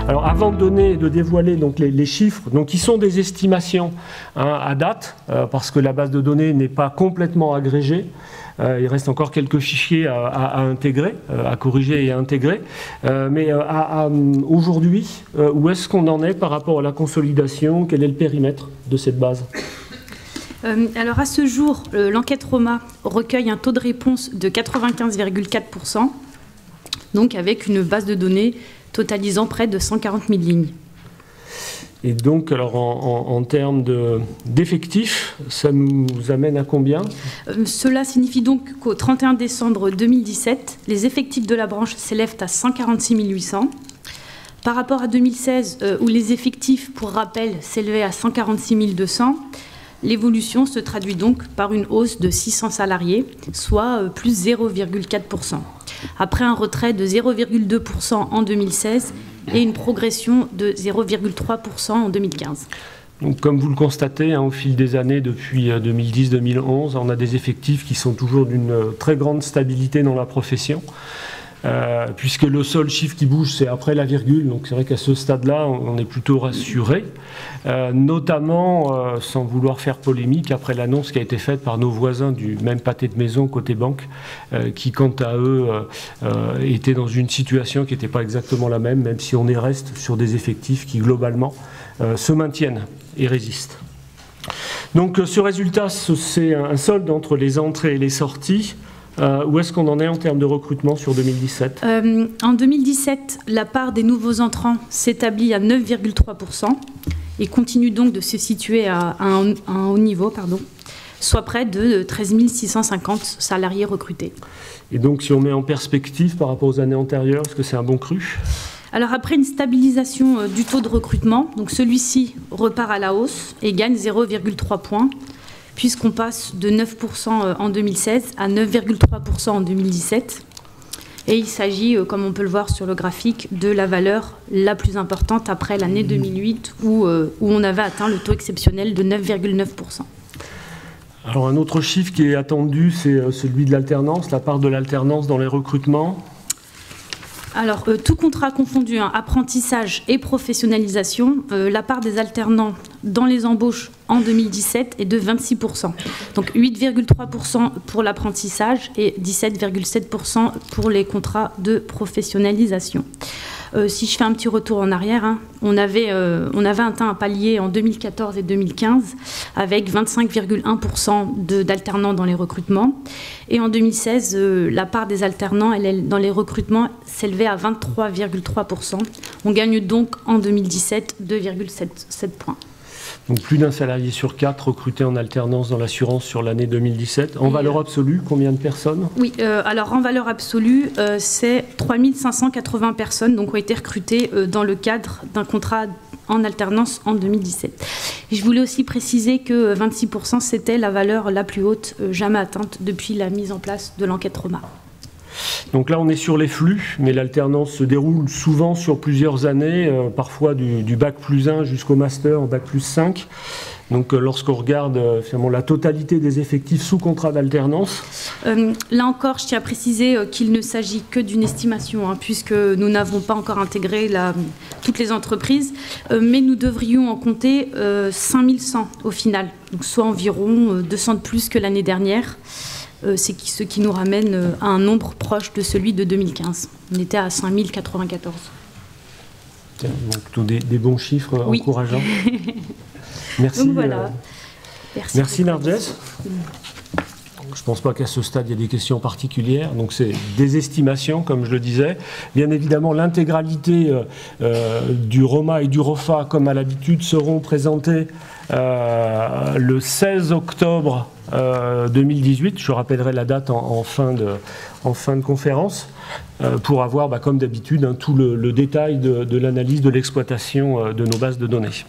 Alors avant de dévoiler donc, les chiffres, donc, qui sont des estimations à date, parce que la base de données n'est pas complètement agrégée, il reste encore quelques fichiers à intégrer, à corriger et à intégrer. Mais aujourd'hui, où est-ce qu'on en est par rapport à la consolidation? Quel est le périmètre de cette base? Alors à ce jour, l'enquête Roma recueille un taux de réponse de 95,4%, donc avec une base de données totalisant près de 140 000 lignes. Et donc, alors en termes d'effectifs, ça nous amène à combien? Cela signifie donc qu'au 31 décembre 2017, les effectifs de la branche s'élèvent à 146 800. Par rapport à 2016, où les effectifs, pour rappel, s'élevaient à 146 200, l'évolution se traduit donc par une hausse de 600 salariés, soit plus 0,4%. Après un retrait de 0,2% en 2016 et une progression de 0,3% en 2015. Donc, comme vous le constatez, au fil des années, depuis 2010-2011, on a des effectifs qui sont toujours d'une très grande stabilité dans la profession. Puisque le seul chiffre qui bouge, c'est après la virgule. Donc c'est vrai qu'à ce stade-là, on est plutôt rassuré, notamment, sans vouloir faire polémique, après l'annonce qui a été faite par nos voisins du même pâté de maison côté banque, qui, quant à eux, étaient dans une situation qui n'était pas exactement la même si on reste sur des effectifs qui, globalement, se maintiennent et résistent. Donc ce résultat, c'est un solde entre les entrées et les sorties. Où est-ce qu'on en est en termes de recrutement sur 2017? En 2017, la part des nouveaux entrants s'établit à 9,3% et continue donc de se situer à un haut niveau, soit près de 13 650 salariés recrutés. Et donc, si on met en perspective par rapport aux années antérieures, est-ce que c'est un bon cru? Alors après une stabilisation du taux de recrutement, donc celui-ci repart à la hausse et gagne 0,3 points, puisqu'on passe de 9% en 2016 à 9,3% en 2017. Et il s'agit, comme on peut le voir sur le graphique, de la valeur la plus importante après l'année 2008, où on avait atteint le taux exceptionnel de 9,9%. Alors un autre chiffre qui est attendu, c'est celui de l'alternance, la part de l'alternance dans les recrutements. Alors, tout contrat confondu, apprentissage et professionnalisation, la part des alternants dans les embauches en 2017 est de 26%. Donc 8,3% pour l'apprentissage et 17,7% pour les contrats de professionnalisation. Si je fais un petit retour en arrière, on avait atteint un palier en 2014 et 2015 avec 25,1% d'alternants dans les recrutements. Et en 2016, la part des alternants dans les recrutements s'élevait à 23,3%. On gagne donc en 2017 2,7 points. Donc plus d'un salarié sur 4 recruté en alternance dans l'assurance sur l'année 2017. En valeur absolue, combien de personnes? Oui, alors en valeur absolue, c'est 3 580 personnes donc, ont été recrutées dans le cadre d'un contrat en alternance en 2017. Et je voulais aussi préciser que 26%, c'était la valeur la plus haute jamais atteinte depuis la mise en place de l'enquête Roma. Donc là, on est sur les flux, mais l'alternance se déroule souvent sur plusieurs années, parfois du bac plus 1 jusqu'au master en bac plus 5. Donc lorsqu'on regarde finalement la totalité des effectifs sous contrat d'alternance. Là encore, je tiens à préciser qu'il ne s'agit que d'une estimation, puisque nous n'avons pas encore intégré toutes les entreprises, mais nous devrions en compter 5100 au final, donc soit environ 200 de plus que l'année dernière. C'est ce qui nous ramène à un nombre proche de celui de 2015. On était à 5094. Donc tous des bons chiffres encourageants. Merci. Donc voilà. Merci Narges. Je ne pense pas qu'à ce stade, il y ait des questions particulières. Donc, c'est des estimations, comme je le disais. Bien évidemment, l'intégralité du ROMA et du ROFA, comme à l'habitude, seront présentées le 16 octobre 2018. Je rappellerai la date en fin de conférence pour avoir, comme d'habitude, tout le détail de l'analyse de l'exploitation de nos bases de données.